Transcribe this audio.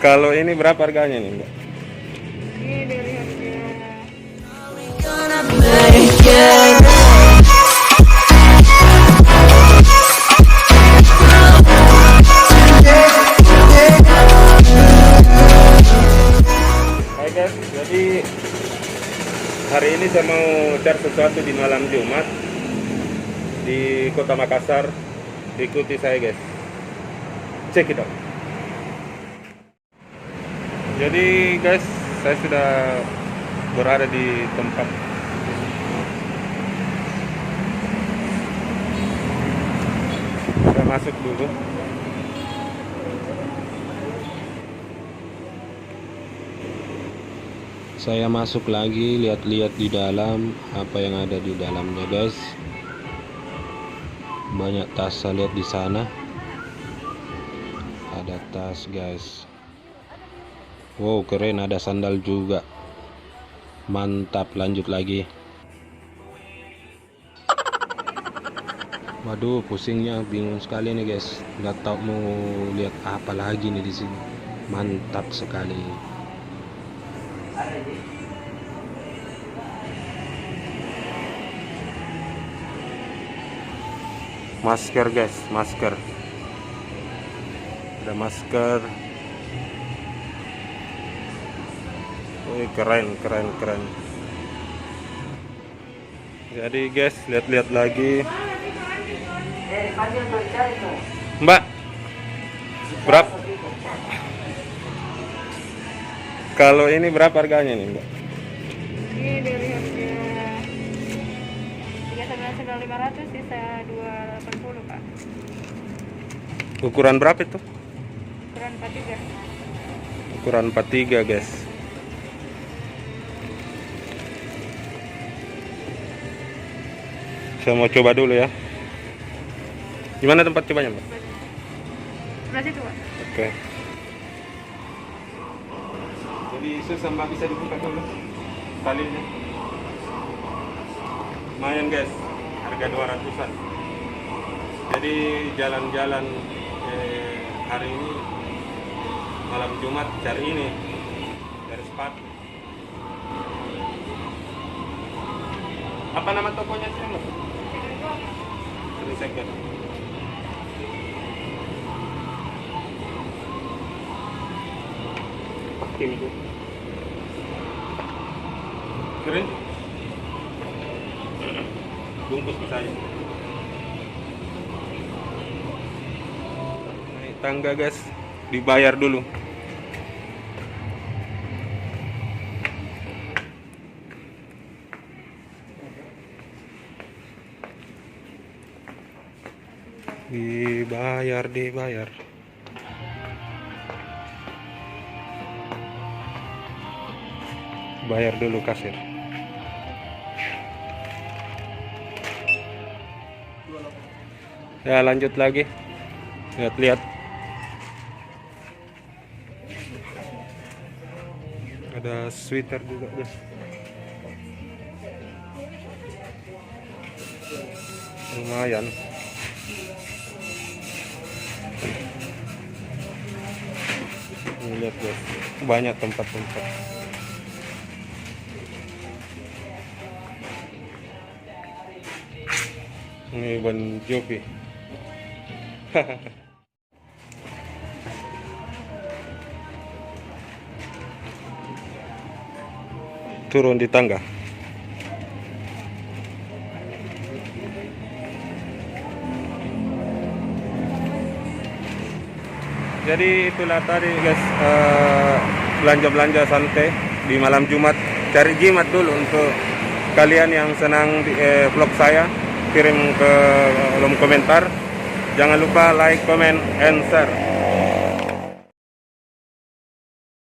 Kalau ini berapa harganya nih, Mbak? Ini dari harga Hai guys, jadi hari ini saya mau cari sesuatu di malam Jumat di Kota Makassar. Ikuti saya guys. Check it out. Jadi guys, saya sudah berada di tempat. Kita masuk dulu. Saya masuk lagi, lihat-lihat di dalam apa yang ada di dalamnya guys. Banyak tas saya lihat di sana. Ada tas guys. Wow, keren, ada sandal juga. Mantap, lanjut lagi. Waduh, pusingnya bingung sekali nih guys. Nggak tahu mau lihat apa lagi nih di sini. Mantap sekali. Masker guys, masker. Ada masker. Wih, keren. Jadi guys, lihat-lihat lagi. Mbak, berapa? Kalau ini berapa harganya nih, Mbak? ini dari harga 3.500 sisa 280 Pak. Ukuran berapa itu? Ukuran 43. Ukuran 43 guys. Saya mau coba dulu ya. Gimana tempat cobanya, Mbak? Sebelah situ Pak. Oke. Jadi susah Mbak, bisa dibuka dulu talinya. Lumayan guys, harga 200-an. Jadi jalan-jalan hari ini malam Jumat cari ini, dari sepatu. Apa nama tokonya sih, Mbak? Seri Second. Pakai itu. Keren. Bungkus bisa ya. Naik tangga guys, dibayar dulu. Dibayar. Bayar dulu kasir. Ya, lanjut lagi. Lihat-lihat. Ada sweater juga, guys. Lumayan. Ini lihat guys, banyak tempat-tempat. Ini Bon Jovi. Turun di tangga. Jadi itulah tadi guys, belanja-belanja santai di malam Jumat. Cari jimat dulu untuk kalian yang senang vlog saya. Kirim ke kolom komentar. Jangan lupa like, comment, and share.